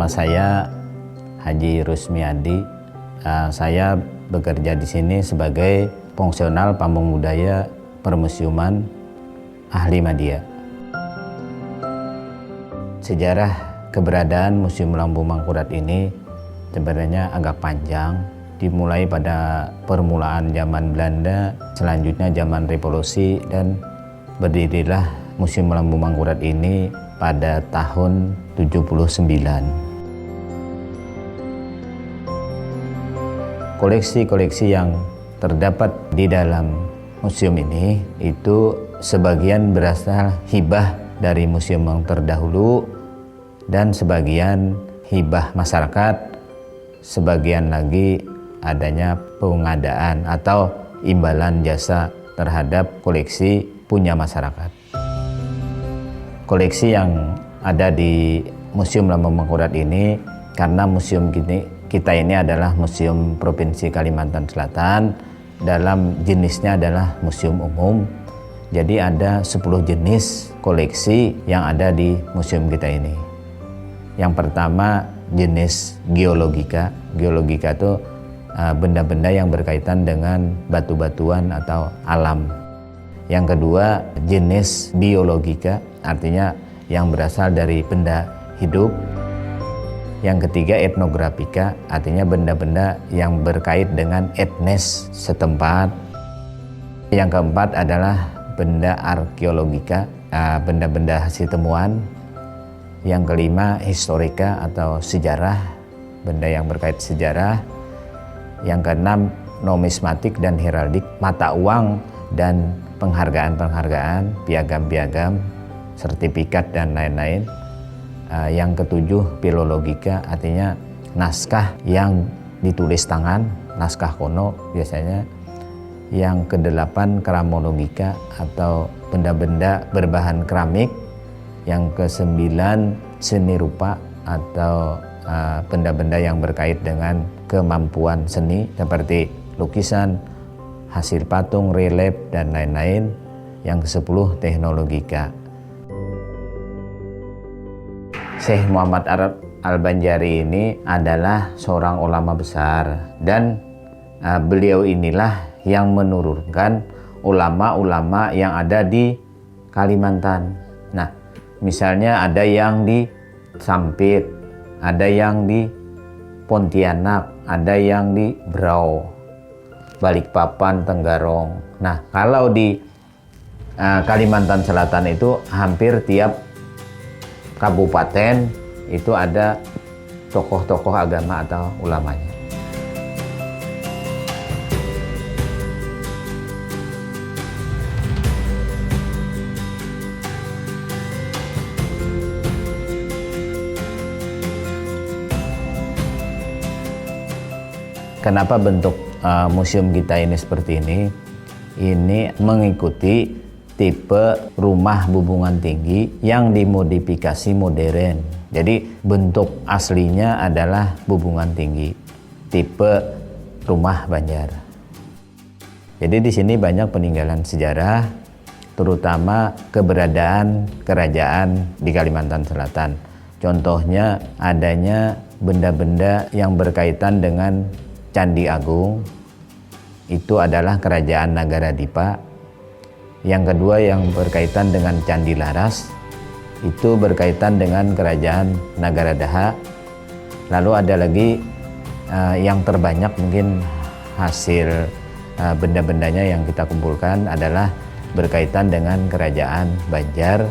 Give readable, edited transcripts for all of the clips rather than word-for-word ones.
Nama saya Haji Rusmiadi. Saya bekerja di sini sebagai fungsional pamong budaya permusiuman ahli media. Sejarah keberadaan Museum Lampu Mangkurat ini sebenarnya agak panjang, dimulai pada permulaan zaman Belanda, selanjutnya zaman revolusi, dan berdirilah Museum Lampu Mangkurat ini pada tahun 79. Koleksi-koleksi yang terdapat di dalam museum ini itu sebagian berasal hibah dari museum yang terdahulu dan sebagian hibah masyarakat, sebagian lagi adanya pengadaan atau imbalan jasa terhadap koleksi punya masyarakat. Koleksi yang ada di Museum Lampu Mangkurat ini, karena museum kita ini adalah Museum Provinsi Kalimantan Selatan, dalam jenisnya adalah museum umum. Jadi ada 10 jenis koleksi yang ada di museum kita ini. Yang pertama jenis geologika. Geologika itu benda-benda yang berkaitan dengan batu-batuan atau alam. Yang kedua jenis biologika, artinya yang berasal dari benda hidup. Yang ketiga etnografika, artinya benda-benda yang berkait dengan etnis setempat. Yang keempat adalah benda arkeologika, benda-benda hasil temuan. Yang kelima historika atau sejarah, benda yang berkait sejarah. Yang keenam numismatik dan heraldik, mata uang dan penghargaan-penghargaan, piagam-piagam, sertifikat dan lain-lain. Yang ketujuh filologika, artinya naskah yang ditulis tangan, naskah kuno biasanya. Yang kedelapan keramologika atau benda-benda berbahan keramik. Yang kesembilan seni rupa atau benda-benda yang berkait dengan kemampuan seni seperti lukisan, hasil patung, relief, dan lain-lain. Yang kesepuluh teknologika. Syekh Muhammad Al-Banjari ini adalah seorang ulama besar, dan beliau inilah yang menurunkan ulama-ulama yang ada di Kalimantan. Nah, misalnya ada yang di Sampit, ada yang di Pontianak, ada yang di Berau, Balikpapan, Tenggarong. Nah, kalau di Kalimantan Selatan itu hampir tiap kabupaten itu ada tokoh-tokoh agama atau ulamanya. Kenapa bentuk museum kita ini seperti ini? Ini mengikuti tipe rumah bubungan tinggi yang dimodifikasi modern. Jadi bentuk aslinya adalah bubungan tinggi, tipe rumah Banjar. Jadi di sini banyak peninggalan sejarah, terutama keberadaan kerajaan di Kalimantan Selatan. Contohnya adanya benda-benda yang berkaitan dengan Candi Agung, itu adalah kerajaan Nagara-Dipa. Yang kedua yang berkaitan dengan Candi Laras, itu berkaitan dengan kerajaan Nagara-Daha. Lalu ada lagi yang terbanyak mungkin hasil benda-bendanya yang kita kumpulkan adalah berkaitan dengan kerajaan Banjar.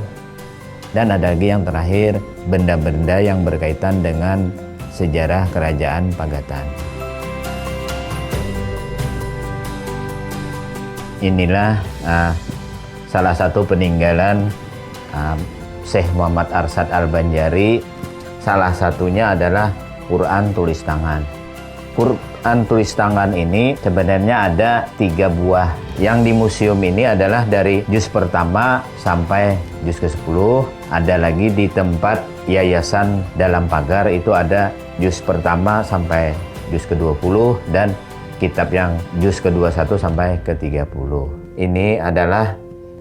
Dan ada lagi yang terakhir, benda-benda yang berkaitan dengan sejarah kerajaan Pagatan. Inilah salah satu peninggalan Syekh Muhammad Arsyad Al-Banjari. Salah satunya adalah Quran tulis tangan. Quran tulis tangan ini sebenarnya ada 3 buah. Yang di museum ini adalah dari juz pertama sampai juz ke-10. Ada lagi di tempat yayasan dalam pagar, itu ada juz pertama sampai juz ke-20, dan kitab yang juz ke-21 sampai ke-30. Ini adalah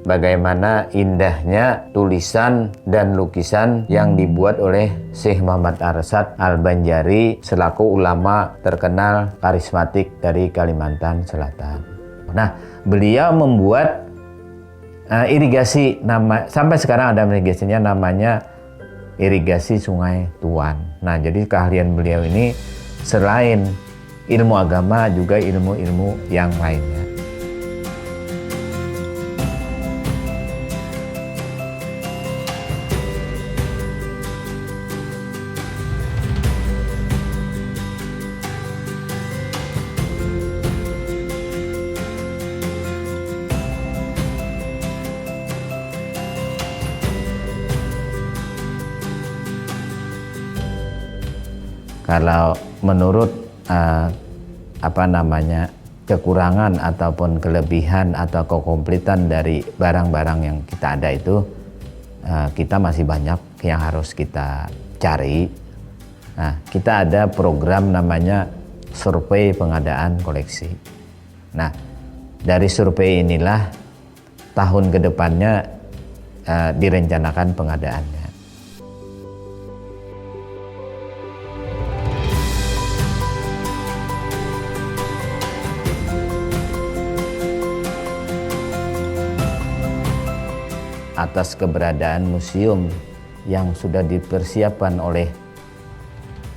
bagaimana indahnya tulisan dan lukisan yang dibuat oleh Syekh Muhammad Arsyad Al-Banjari selaku ulama terkenal karismatik dari Kalimantan Selatan. Nah, beliau membuat irigasi, sampai sekarang ada irigasinya, namanya irigasi Sungai Tuan. Nah, jadi keahlian beliau ini selain ilmu agama juga ilmu-ilmu yang lainnya. Kalau menurut kekurangan ataupun kelebihan atau kekompletan dari barang-barang yang kita ada itu, kita masih banyak yang harus kita cari. Nah, kita ada program namanya survei pengadaan koleksi. Nah, dari survei inilah tahun kedepannya direncanakan pengadaannya. Atas keberadaan museum yang sudah dipersiapkan oleh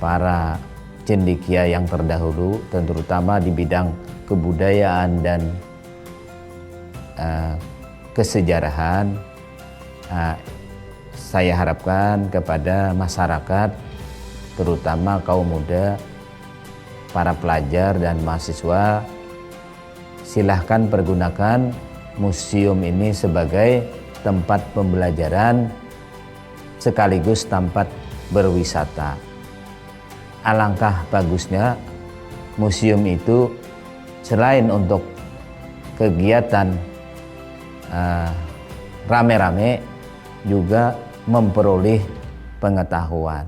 para cendekia yang terdahulu, terutama di bidang kebudayaan dan kesejarahan, saya harapkan kepada masyarakat, terutama kaum muda, para pelajar dan mahasiswa, silahkan pergunakan museum ini sebagai tempat pembelajaran sekaligus tempat berwisata. Alangkah bagusnya museum itu selain untuk kegiatan rame-rame juga memperoleh pengetahuan.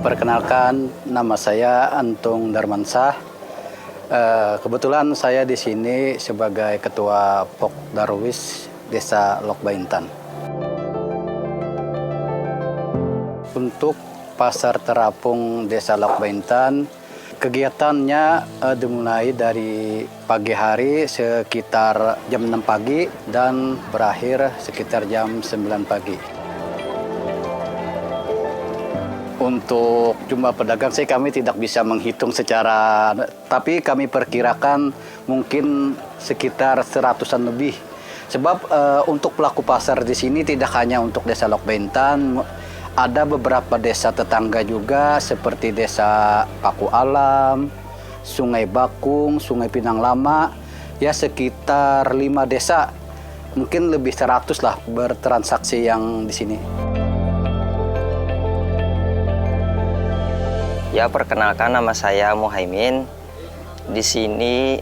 Perkenalkan, nama saya Antung Darmansah. Kebetulan saya di sini sebagai Ketua Pok Darwis Desa Lok Baintan. Untuk Pasar Terapung Desa Lok Baintan, kegiatannya dimulai dari pagi hari sekitar jam 6 pagi dan berakhir sekitar jam 9 pagi. Untuk jumlah pedagang sih kami tidak bisa menghitung secara, tapi kami perkirakan mungkin sekitar 100-an lebih. Sebab untuk pelaku pasar di sini tidak hanya untuk Desa Lok Baintan, ada beberapa desa tetangga juga seperti Desa Paku Alam, Sungai Bakung, Sungai Pinang Lama, ya sekitar 5 desa, mungkin lebih 100 lah bertransaksi yang di sini. Ya, perkenalkan, nama saya Muhaimin. Di sini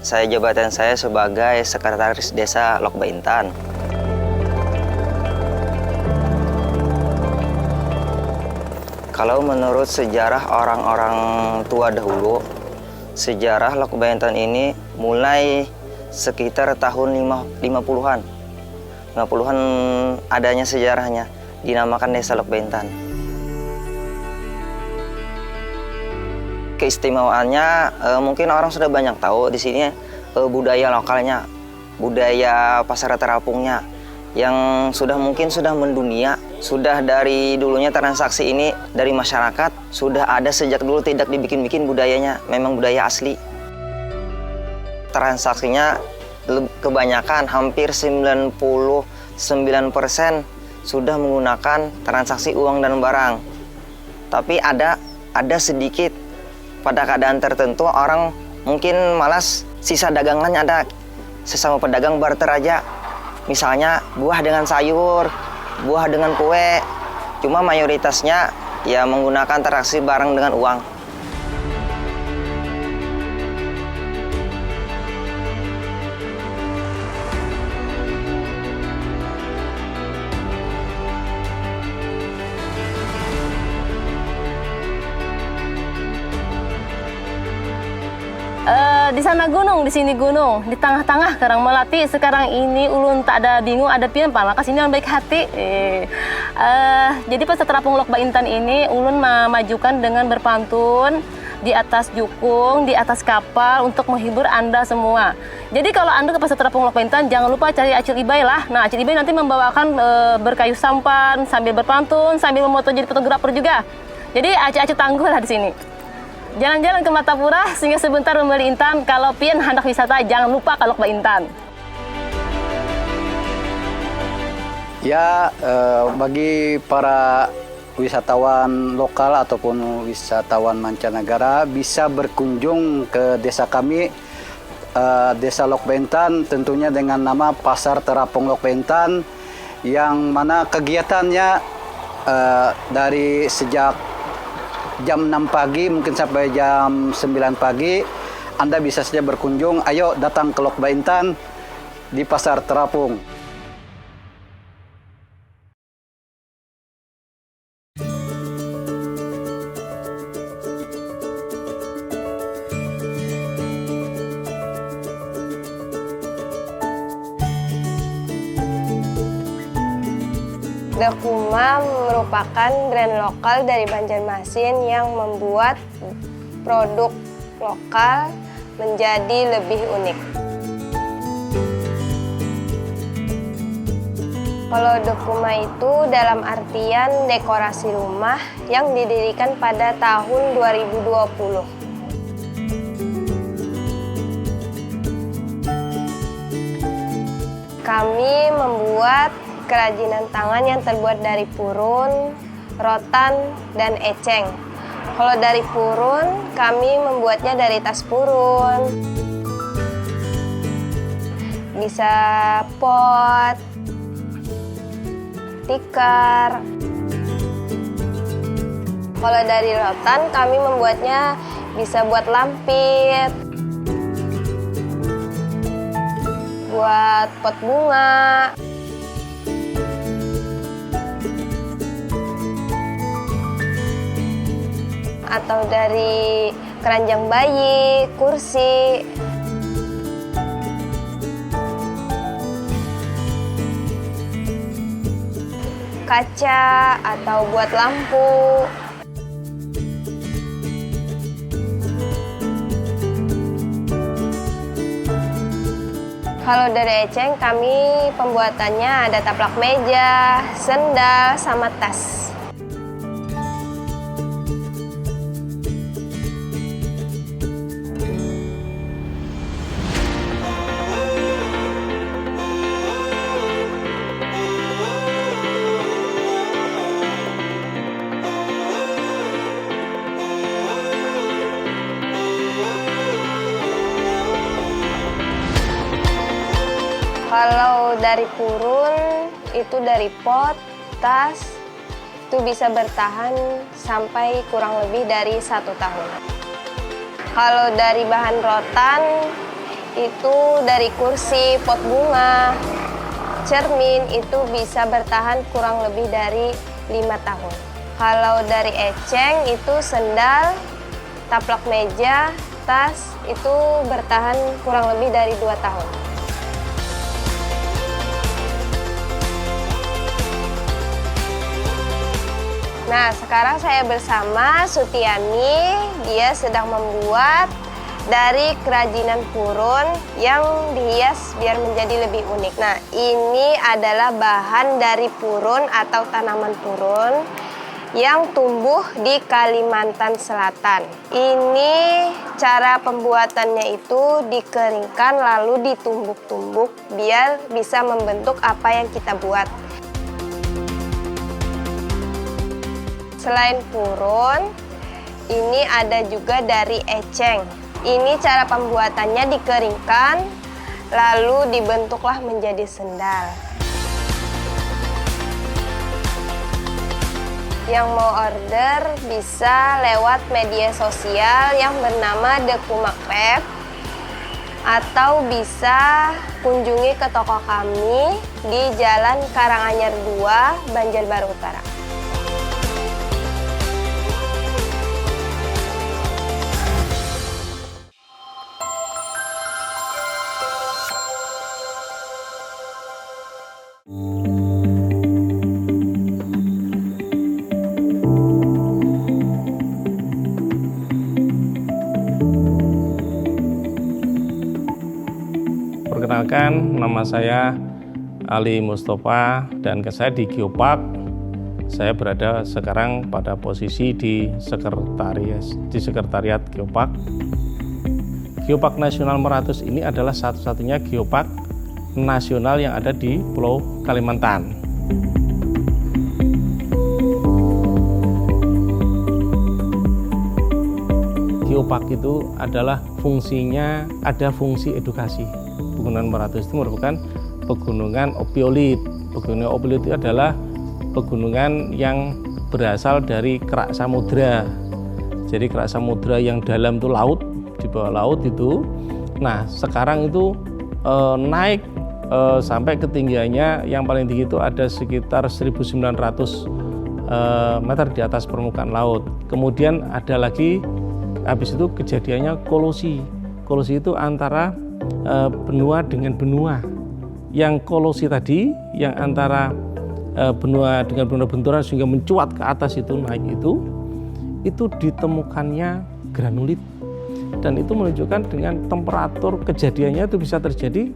jabatan saya sebagai Sekretaris Desa Lok Baintan. Kalau menurut sejarah orang-orang tua dahulu, sejarah Lok Baintan ini mulai sekitar tahun 50-an. 50-an adanya sejarahnya, dinamakan Desa Lok Baintan. Keistimewaannya mungkin orang sudah banyak tahu di sini budaya lokalnya, budaya pasar terapungnya yang mungkin sudah mendunia. Sudah dari dulunya transaksi ini dari masyarakat sudah ada sejak dulu, tidak dibikin-bikin budayanya, memang budaya asli. Transaksinya kebanyakan hampir 99% sudah menggunakan transaksi uang dan barang. Tapi ada sedikit pada keadaan tertentu orang mungkin malas, sisa dagangannya ada sesama pedagang barter aja. Misalnya buah dengan sayur, buah dengan kue. Cuma mayoritasnya ya menggunakan transaksi barang dengan uang. di sana gunung, di sini gunung, di tengah-tengah Karang Melati. Sekarang ini ulun tak ada bingung, ada pian palakas ini yang baik hati. Jadi pasar terapung Lok Baintan ini ulun memajukan dengan berpantun di atas jukung, di atas kapal untuk menghibur Anda semua. Jadi kalau Anda ke pasar terapung Lok Baintan, jangan lupa cari Acil Ibai lah. Nah, Acil Ibai nanti membawakan berkayu sampan sambil berpantun, sambil memoto jadi fotografer juga. Jadi Acil tangguh lah di sini. Jalan-jalan ke Martapura sehingga sebentar membeli intan. Kalau pian hendak wisata, jangan lupa ke Lok Baintan. Ya, bagi para wisatawan lokal ataupun wisatawan mancanegara bisa berkunjung ke desa kami, Desa Lok Baintan, tentunya dengan nama Pasar Terapung Lok Baintan, yang mana kegiatannya dari sejak jam 6 pagi mungkin sampai jam 9 pagi. Anda bisa saja berkunjung. Ayo datang ke Lok Baintan di Pasar Terapung. Dekuma merupakan brand lokal dari Banjarmasin yang membuat produk lokal menjadi lebih unik. Kalau Dekuma itu dalam artian dekorasi rumah yang didirikan pada tahun 2020. Kami membuat kerajinan tangan yang terbuat dari purun, rotan, dan eceng. Kalau dari purun, kami membuatnya dari tas purun. Bisa pot, tikar. Kalau dari rotan, kami membuatnya bisa buat lampit, buat pot bunga. Atau dari keranjang bayi, kursi. Kaca atau buat lampu. Kalau dari eceng, kami pembuatannya ada taplak meja, sendal, sama tas. Kalau dari purun, itu dari pot, tas, itu bisa bertahan sampai kurang lebih dari 1 tahun. Kalau dari bahan rotan, itu dari kursi, pot bunga, cermin, itu bisa bertahan kurang lebih dari 5 tahun. Kalau dari eceng, itu sendal, taplak meja, tas, itu bertahan kurang lebih dari 2 tahun. Nah, sekarang saya bersama Sutiani. Dia sedang membuat dari kerajinan purun yang dihias biar menjadi lebih unik. Nah, ini adalah bahan dari purun atau tanaman purun yang tumbuh di Kalimantan Selatan. Ini cara pembuatannya itu dikeringkan lalu ditumbuk-tumbuk biar bisa membentuk apa yang kita buat. Selain purun, ini ada juga dari eceng. Ini cara pembuatannya dikeringkan, lalu dibentuklah menjadi sendal. Yang mau order bisa lewat media sosial yang bernama Dekuma Craft, atau bisa kunjungi ke toko kami di Jalan Karanganyar 2, Banjarbaru Utara. Perkenalkan, nama saya Ali Mustafa dan saya di Geopark. Saya berada sekarang pada posisi di sekretariat Geopark. Geopark Nasional Meratus ini adalah satu-satunya geopark nasional yang ada di Pulau Kalimantan. Geopark itu adalah fungsinya, ada fungsi edukasi. Pegunungan Meratus itu merupakan pegunungan opiolit. Pegunungan opiolit itu adalah pegunungan yang berasal dari kerak samudra. Jadi kerak samudra yang dalam itu laut, di bawah laut itu. Nah, sekarang itu naik sampai ketinggiannya yang paling tinggi itu ada sekitar 1.900 meter di atas permukaan laut. Kemudian ada lagi, habis itu kejadiannya kolosi. Kolosi itu antara benua dengan benua. Yang kolosi tadi, yang antara benua dengan benua benturan sehingga mencuat ke atas itu, naik itu ditemukannya granulit. Dan itu menunjukkan dengan temperatur kejadiannya itu bisa terjadi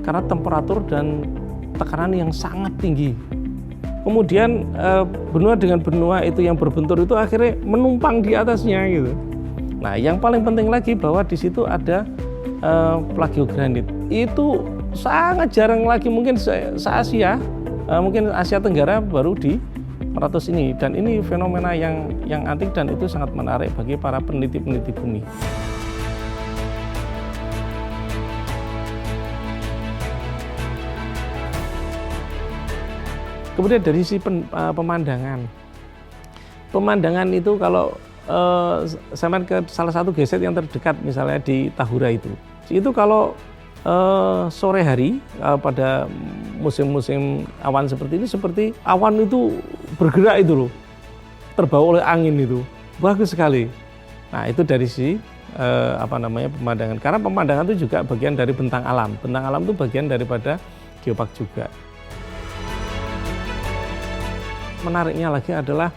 karena temperatur dan tekanan yang sangat tinggi. Kemudian benua dengan benua itu yang berbentur itu akhirnya menumpang di atasnya gitu. Nah, yang paling penting lagi bahwa di situ ada plagiogranit. Itu sangat jarang lagi, mungkin se-Asia, mungkin Asia Tenggara baru di Meratus ini. Dan ini fenomena yang antik dan itu sangat menarik bagi para peneliti-peneliti bumi. Kemudian dari sisi pemandangan itu kalau sampai ke salah satu geset yang terdekat misalnya di Tahura itu kalau sore hari pada musim-musim awan seperti ini, seperti awan itu bergerak itu loh, terbawa oleh angin itu, bagus sekali. Nah, itu dari sisi pemandangan, karena pemandangan itu juga bagian dari bentang alam. Bentang alam itu bagian daripada geopark juga. Menariknya lagi adalah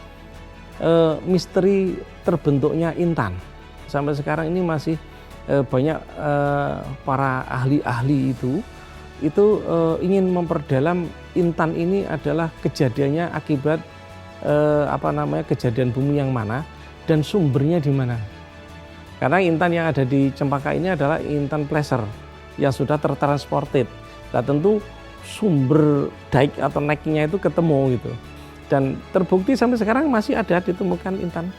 misteri terbentuknya intan. Sampai sekarang ini masih banyak para ahli-ahli itu ingin memperdalam intan ini adalah kejadiannya akibat kejadian bumi yang mana dan sumbernya di mana. Karena intan yang ada di Cempaka ini adalah intan pleasure yang sudah tertransported. Nah, tentu sumber daik atau naiknya itu ketemu gitu. Dan terbukti sampai sekarang masih ada ditemukan intan.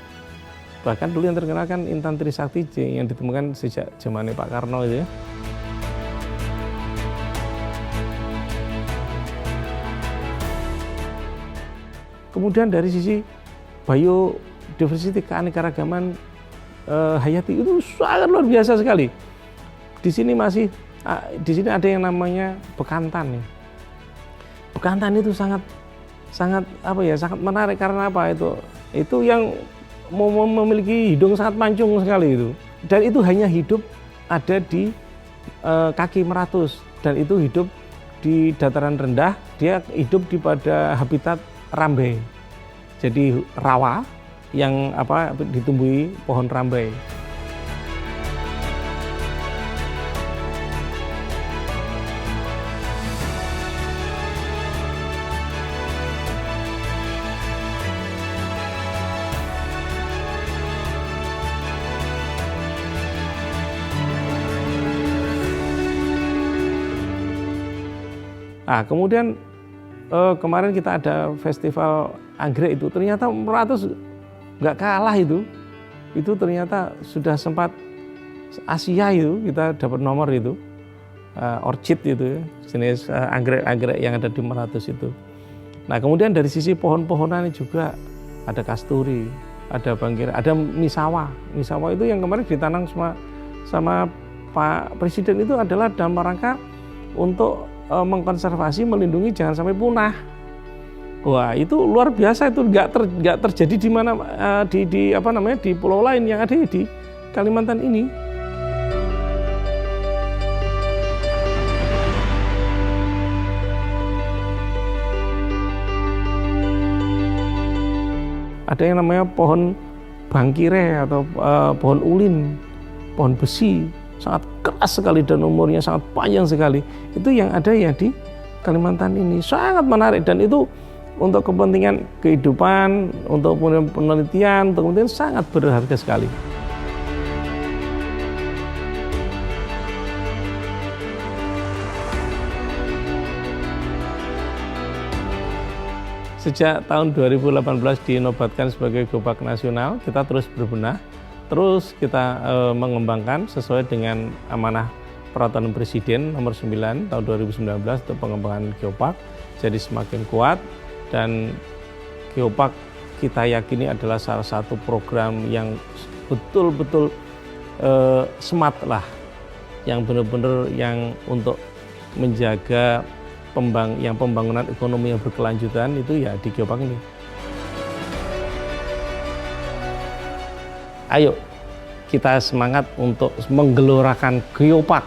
Bahkan dulu yang terkenal kan intan Trisakti yang ditemukan sejak zamannya Pak Karno itu ya. Kemudian dari sisi biodiversity, keanekaragaman hayati itu sangat luar biasa sekali. Di sini ada yang namanya bekantan ya. Bekantan itu sangat menarik karena apa? Itu yang memiliki hidung sangat mancung sekali itu, dan itu hanya hidup ada di kaki Meratus, dan itu hidup di dataran rendah. Dia hidup pada habitat rambai, jadi rawa yang ditumbuhi pohon rambai. Nah, kemudian kemarin kita ada festival anggrek itu, ternyata Meratus nggak kalah itu ternyata sudah sempat Asia itu kita dapat nomor itu, orchid itu jenis anggrek yang ada di Meratus itu. Nah, kemudian dari sisi pohon-pohonan juga ada kasturi, ada bangkira, ada misawa. Misawa itu yang kemarin ditanam sama Pak Presiden itu adalah dalam rangka untuk mengkonservasi, melindungi jangan sampai punah. Wah, itu luar biasa, itu nggak terjadi di mana di pulau lain yang ada di Kalimantan ini. ada yang namanya pohon bangkire atau pohon ulin, pohon besi, sangat keras sekali dan umurnya sangat panjang sekali. Itu yang ada ya di Kalimantan ini, sangat menarik, dan itu untuk kepentingan kehidupan, untuk penelitian, untuk kepentingan sangat berharga sekali. Sejak tahun 2018 dinobatkan sebagai geopark nasional, kita terus berbenah, terus kita mengembangkan sesuai dengan amanah Peraturan Presiden nomor 9 tahun 2019 untuk pengembangan geopark, jadi semakin kuat, dan geopark kita yakini adalah salah satu program yang betul-betul smart lah, yang benar-benar yang untuk menjaga pembangunan ekonomi yang berkelanjutan itu ya di geopark ini. Ayo kita semangat untuk menggelorakan geopark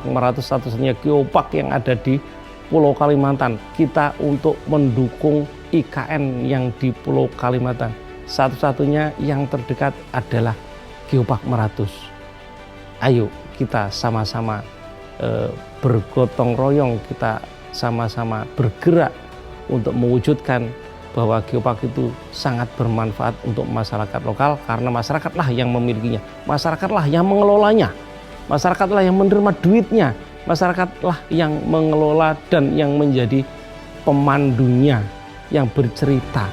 Meratus, satu-satunya geopark yang ada di Pulau Kalimantan. Kita untuk mendukung IKN yang di Pulau Kalimantan. Satu-satunya yang terdekat adalah geopark Meratus. Ayo kita sama-sama bergotong royong, kita sama-sama bergerak untuk mewujudkan bahwa geopark itu sangat bermanfaat untuk masyarakat lokal, karena masyarakatlah yang memilikinya, masyarakatlah yang mengelolanya, masyarakatlah yang menerima duitnya, masyarakatlah yang mengelola dan yang menjadi pemandunya, yang bercerita